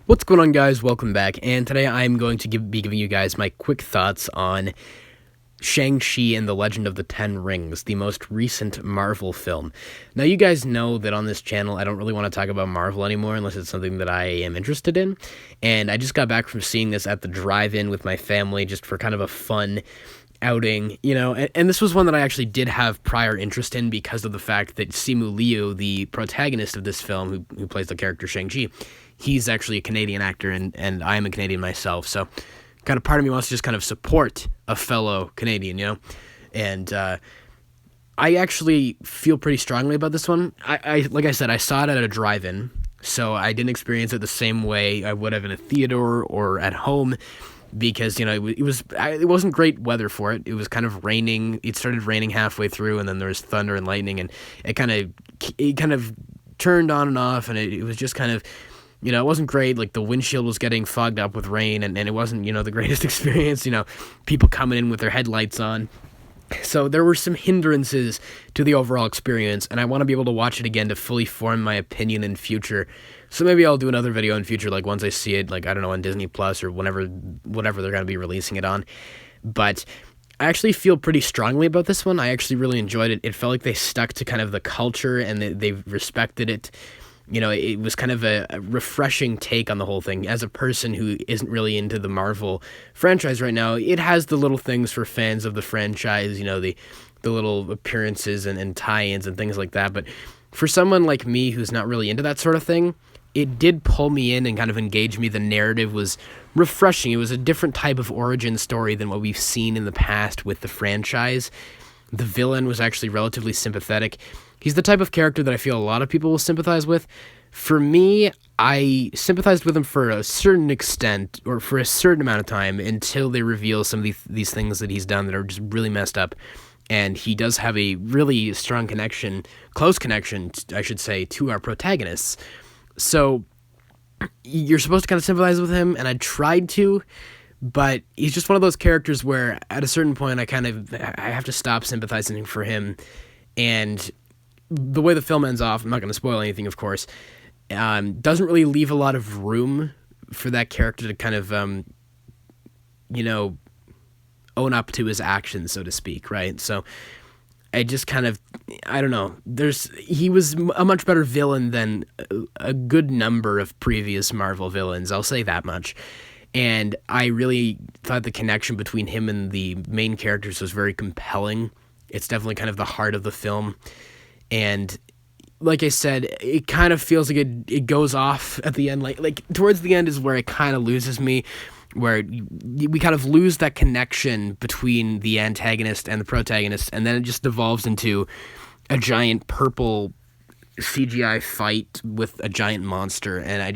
What's going on, guys? Welcome back, and today I'm going to be giving you guys my quick thoughts on Shang Chi and the Legend of the Ten Rings, the most recent Marvel film. Now, you guys know that on this channel, I don't really want to talk about Marvel anymore unless it's something that I am interested in, and I just got back from seeing this at the drive-in with my family just for kind of a fun outing, and this was one that I actually did have prior interest in because of the fact that Simu Liu, the protagonist of this film, who plays the character Shang Chi, he's actually a Canadian actor, and I am a Canadian myself, so kind of part of me wants to just kind of support a fellow Canadian, and I actually feel pretty strongly about this one. I like I said, I saw it at a drive-in, so I didn't experience it the same way I would have in a theater or at home, because it wasn't great weather for it. It was kind of raining. It started raining halfway through, and then there was thunder and lightning, and it kind of turned on and off, and it was just kind of, it wasn't great. Like, the windshield was getting fogged up with rain, and it wasn't, the greatest experience, people coming in with their headlights on. So there were some hindrances to the overall experience, and I want to be able to watch it again to fully form my opinion in future. So maybe I'll do another video in future, like once I see it, like, I don't know, on Disney Plus or whatever they're going to be releasing it on. But I actually feel pretty strongly about this one. I actually really enjoyed it. It felt like they stuck to kind of the culture, and they respected it. It was kind of a refreshing take on the whole thing. As a person who isn't really into the Marvel franchise right now, it has the little things for fans of the franchise, the little appearances and tie-ins and things like that. But for someone like me who's not really into that sort of thing, it did pull me in and kind of engage me. The narrative was refreshing. It was a different type of origin story than what we've seen in the past with the franchise. The villain was actually relatively sympathetic. He's the type of character that I feel a lot of people will sympathize with. For me, I sympathized with him for a certain extent, or for a certain amount of time, until they reveal some of these things that he's done that are just really messed up. And he does have a really strong connection, close connection, I should say, to our protagonists. So you're supposed to kind of sympathize with him, and I tried to, but he's just one of those characters where at a certain point I have to stop sympathizing for him. And the way the film ends off, I'm not going to spoil anything, of course, doesn't really leave a lot of room for that character to kind of, own up to his actions, so to speak, right? So I just kind of, I don't know, he was a much better villain than a good number of previous Marvel villains, I'll say that much. And I really thought the connection between him and the main characters was very compelling. It's definitely kind of the heart of the film. And like I said, it kind of feels like it goes off at the end. Like towards the end is where it kind of loses me, where we kind of lose that connection between the antagonist and the protagonist, and then it just devolves into a giant purple CGI fight with a giant monster, and I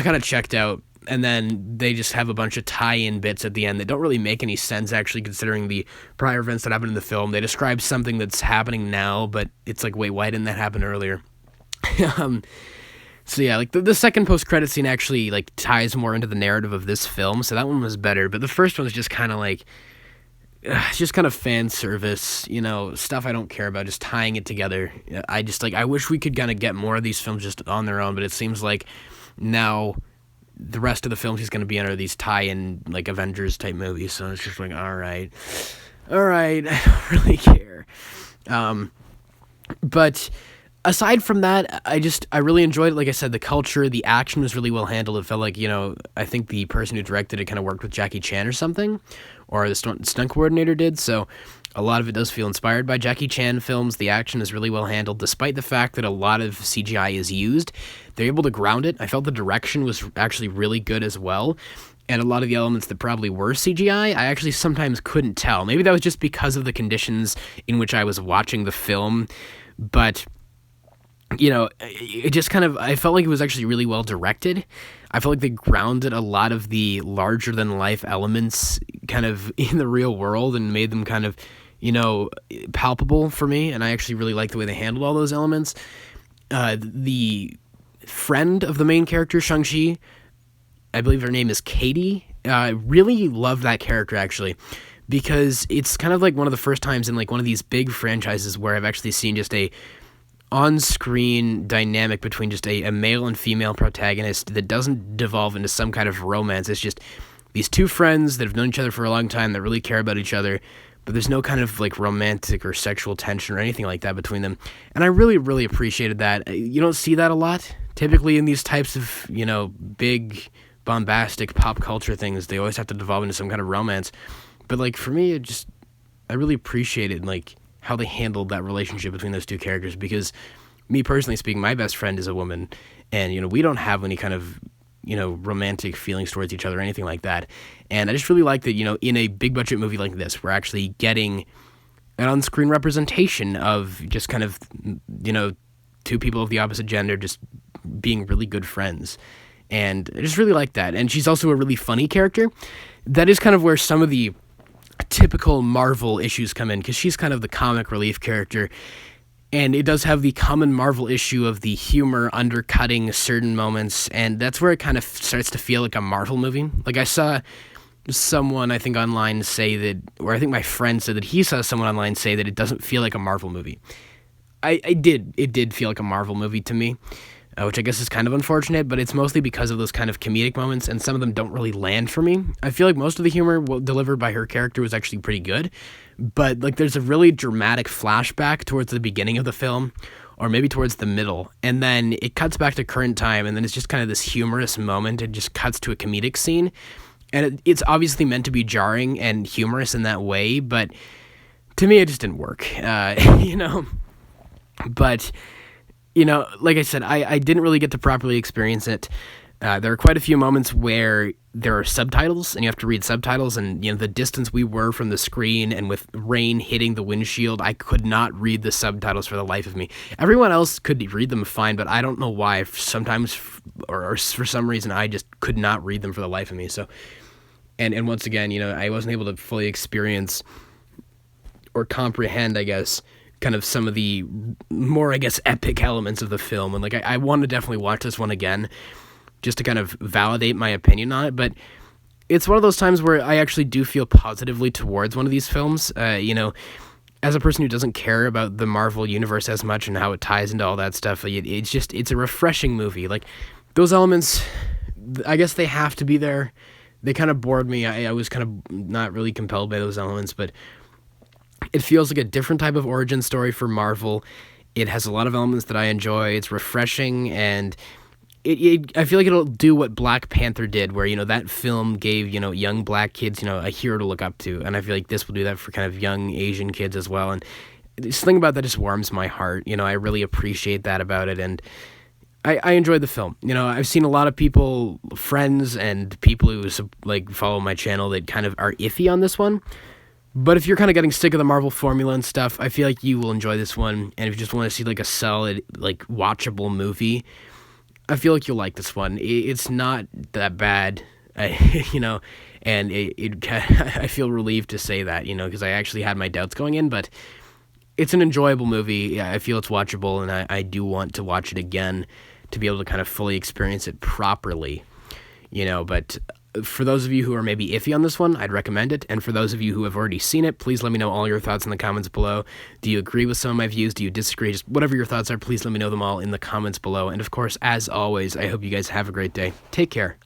kind of checked out. And then they just have a bunch of tie-in bits at the end that don't really make any sense, actually, considering the prior events that happened in the film. They describe something that's happening now, but it's like, wait, why didn't that happen earlier? So yeah, like the second post-credit scene actually like ties more into the narrative of this film, so that one was better. But the first one was just kind of like, just kind of fan service, stuff I don't care about, just tying it together. I wish we could kind of get more of these films just on their own, but it seems like now the rest of the films he's going to be in are these tie-in, like, Avengers-type movies, so it's just like, all right, I don't really care. But aside from that, I really enjoyed it. Like I said, the culture, the action was really well handled. It felt like, I think the person who directed it kind of worked with Jackie Chan or something, or the stunt coordinator did, so a lot of it does feel inspired by Jackie Chan films. The action is really well handled, despite the fact that a lot of CGI is used. They're able to ground it. I felt the direction was actually really good as well, and a lot of the elements that probably were CGI, I actually sometimes couldn't tell. Maybe that was just because of the conditions in which I was watching the film, but it just kind of, I felt like it was actually really well directed. I felt like they grounded a lot of the larger-than-life elements kind of in the real world and made them kind of, palpable for me, and I actually really liked the way they handled all those elements. The friend of the main character, Shang Chi, I believe her name is Katie. I really loved that character, actually, because it's kind of like one of the first times in like one of these big franchises where I've actually seen just a on-screen dynamic between just a male and female protagonist that doesn't devolve into some kind of romance. It's just these two friends that have known each other for a long time that really care about each other, but there's no kind of like romantic or sexual tension or anything like that between them. And I really, really appreciated that. You don't see that a lot. Typically in these types of, big, bombastic pop culture things, they always have to devolve into some kind of romance. But like for me, I really appreciated like how they handled that relationship between those two characters, because me personally speaking, my best friend is a woman, and we don't have any kind of romantic feelings towards each other or anything like that. And I just really like that, in a big budget movie like this, we're actually getting an on-screen representation of just kind of, two people of the opposite gender just being really good friends. And I just really like that. And she's also a really funny character. That is kind of where some of the typical Marvel issues come in, because she's kind of the comic relief character. And it does have the common Marvel issue of the humor undercutting certain moments, and that's where it kind of starts to feel like a Marvel movie. Like I saw someone, I think, online say that, or I think my friend said that he saw someone online say that it doesn't feel like a Marvel movie. It did feel like a Marvel movie to me, which I guess is kind of unfortunate, but it's mostly because of those kind of comedic moments, and some of them don't really land for me. I feel like most of the humor delivered by her character was actually pretty good, but like there's a really dramatic flashback towards the beginning of the film, or maybe towards the middle, and then it cuts back to current time, and then it's just kind of this humorous moment. It just cuts to a comedic scene, and it's obviously meant to be jarring and humorous in that way, but to me it just didn't work, But like I said, I didn't really get to properly experience it. There are quite a few moments where there are subtitles, and you have to read subtitles, and the distance we were from the screen, and with rain hitting the windshield, I could not read the subtitles for the life of me. Everyone else could read them fine, but I don't know why. Sometimes, or for some reason, I just could not read them for the life of me. So, and once again, I wasn't able to fully experience or comprehend, I guess, kind of some of the more, I guess, epic elements of the film. And like I want to definitely watch this one again just to kind of validate my opinion on it. But it's one of those times where I actually do feel positively towards one of these films. As a person who doesn't care about the Marvel universe as much and how it ties into all that stuff, it's a refreshing movie. Like those elements, I guess they have to be there. They kind of bored me. I was kind of not really compelled by those elements, but it feels like a different type of origin story for Marvel. It has a lot of elements that I enjoy. It's refreshing, and I feel like it'll do what Black Panther did, where, that film gave, young black kids, a hero to look up to. And I feel like this will do that for kind of young Asian kids as well. And something about that just warms my heart. I really appreciate that about it. And I enjoyed the film. I've seen a lot of people, friends and people who follow my channel that kind of are iffy on this one. But if you're kind of getting sick of the Marvel formula and stuff, I feel like you will enjoy this one. And if you just want to see a solid, watchable movie, I feel like you'll like this one. It's not that bad, and I feel relieved to say that, because I actually had my doubts going in, but it's an enjoyable movie. Yeah, I feel it's watchable, and I do want to watch it again to be able to kind of fully experience it properly, but for those of you who are maybe iffy on this one, I'd recommend it. And for those of you who have already seen it, please let me know all your thoughts in the comments below. Do you agree with some of my views? Do you disagree? Just whatever your thoughts are, please let me know them all in the comments below. And of course, as always, I hope you guys have a great day. Take care.